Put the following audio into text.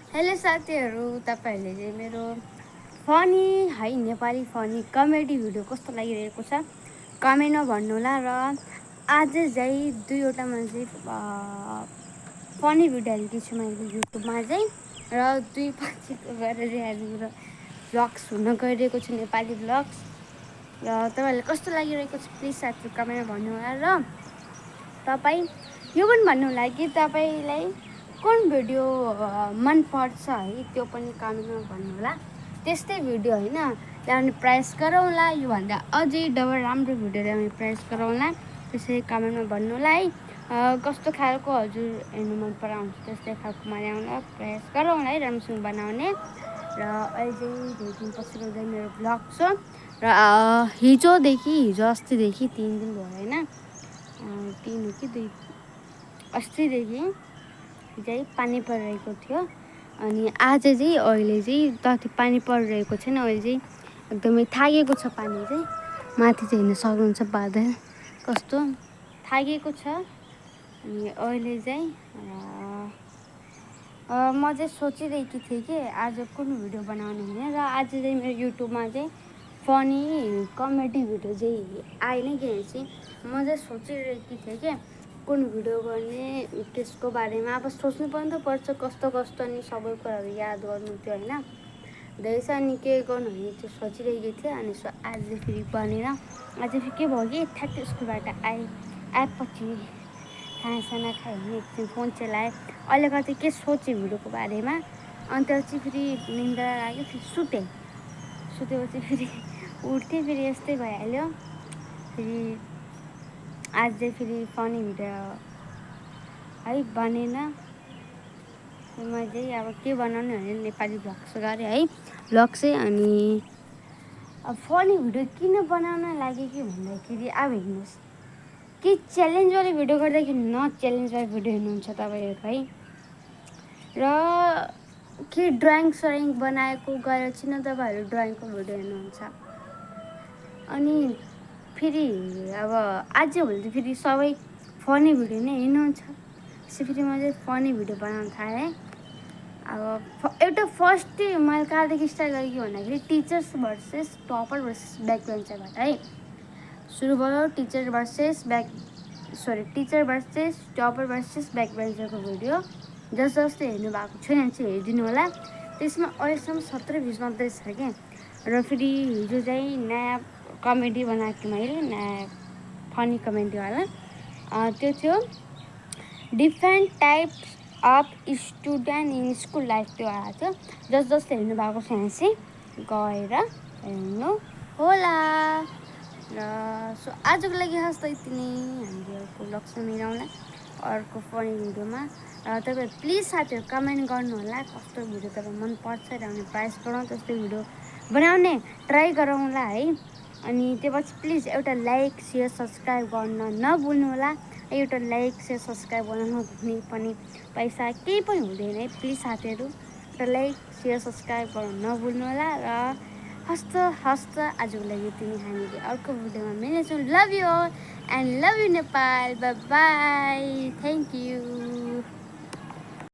Hello साथीहरू, तपाईँहरूले चाहिँ मेरो फनी है नेपाली फनी कमेडी भिडियो कस्तो लागिरहेको छ कमेन्टमा भन्नुहोला। र आज चाहिँ दुईवटा मान्छे फनी भिडियो हालेको छु मैले युट्युबमा चाहिँ, र दुई पछिको गरेर चाहिँ आज मेरो भ्लग्स हुन गइरहेको छु, नेपाली भ्लग्स। र तपाईँहरूलाई कस्तो लागिरहेको छ प्लिज साथीहरू कमेन्टमा भन्नुहोला। र तपाईँ यो पनि भन्नुहोला कि तपाईँलाई कुन भिडियो मनपर्छ है, त्यो पनि कमेन्टमा भन्नुहोला। त्यस्तै भिडियो होइन ल्याउने प्रयास गरौँला, योभन्दा अझै डबल राम्रो भिडियो ल्याउने प्रयास गरौँला। त्यसरी कमेन्टमा भन्नुहोला है, कस्तो खालको हजुर हेर्नु मन पराउँछ त्यस्तै खालकोमा ल्याउन प्रयास गरौँला है, राम्रोसँग बनाउने। र अहिले चाहिँ धेरै दिन पछिको चाहिँ मेरो भ्लग छ। र हिजो अस्तिदेखि 3 दिन भयो होइन, 3 हो कि 2, अस्तिदेखि चाहिँ पानी परिरहेको थियो। अनि आज चाहिँ अहिले चाहिँ तति पानी परिरहेको छैन, अहिले चाहिँ एकदमै थाकेको छ पानी चाहिँ। माथि चाहिँ हेर्न सक्नुहुन्छ बादल कस्तो थाकेको छ। अनि अहिले चाहिँ म चाहिँ सोचिरहेकी थिएँ कि आज कुन भिडियो बनाउने भने, र आज चाहिँ मेरो युट्युबमा चाहिँ फनी कमेडी भिडियो चाहिँ आइ नै गएपछि म चाहिँ सोचिरहेकी थिएँ कि कुन भिडियो गर्ने, त्यसको बारेमा अब सोच्नु पनि त पर्छ, कस्तो कस्तो अनि सबै कुराहरू याद गर्नु थियो होइन, धेरै छ अनि के गर्नु भने त्यो सोचिरहेकी थिएँ। अनि आज फेरि बनेर आज फेरि के भयो कि ठ्याक्कै स्कुलबाट आएपछि खानासाना खाएँ भने एकछिन फोन चलाएँ, अहिले कति के सोचेँ भिडियोको बारेमा। अनि त्यसपछि फेरि निन्द्रा लाग्यो, फेरि सुतेपछि फेरि उठ्थेँ, फेरि यस्तै भइहाल्यो। फेरि आज चाहिँ फेरि फनी भिडियो है बनेन, मैले चाहिँ अब के बनाउने भने नेपाली भ्लग्स गरेँ है, भ्लग चाहिँ। अनि अब फनी भिडियो किन बनाउन लाग्यो कि भन्दाखेरि अब हेर्नुहोस् कि च्यालेन्जवाला भिडियो गर्दाखेरि न च्यालेन्जवाला भिडियो हेर्नुहुन्छ तपाईँहरू है, र कि ड्रइङ बनाएको गएर चाहिँ न तपाईँहरू ड्रइङको भिडियो हेर्नुहुन्छ। अनि फेरि अब आजभोलि चाहिँ फेरि सबै फनी भिडियो नै हेर्नुहुन्छ, त्यसै फेरि म चाहिँ फनी भिडियो बनाउन थालेँ। अब एउटा फर्स्ट मैले कहाँदेखि स्टार्ट गरेँ कि भन्दाखेरि टिचर भर्सेस टपर ब्याकबेन्चरबाट है सुरु भयो। टिचर भर्सेस टपर भर्सेस ब्याकबेन्चरको भिडियो जसले हेर्नु भएको छैन चाहिँ हेरिदिनु होला। त्यसमा अहिलेसम्म 17 भ्युज मात्रै छ क्या। र फेरि हिजो चाहिँ नयाँ कमेडी बनाएको थिएँ मैले, नयाँ फनी कमेडीवाला, त्यो थियो different types of student in school life, त्यो आएको थियो। जसले हेर्नु भएको छैन चाहिँ गएर हेर्नु होला। र सो आजको लागि हस् त यति नै, हामीले अर्को लक्ष्य मिलाउला अर्को फनी भिडियोमा। र तपाईँ प्लिज साथीहरू कमेन्ट गर्नुहोला कस्तो भिडियो तपाईँ मनपर्छ, ल्याउने प्रयास गरौँ, त्यस्तै भिडियो बनाउने ट्राई गरौँला है। अनि त्यो पछि प्लिज एउटा लाइक सेयर सब्सक्राइब गर्न नभुल्नु होला। एउटा लाइक सेयर सब्सक्राइब गर्न नभुल्ने पनि पैसा केही पनि हुँदैन है, प्लिज साथीहरू एउटा लाइक सेयर सब्सक्राइब गर्न नभुल्नु होला। र हस्त आजको लागि यति नै, हामीले अर्को भिडियोमा मिल्नेछौँ। Love you all and love you Nepal, bye bye, thank you.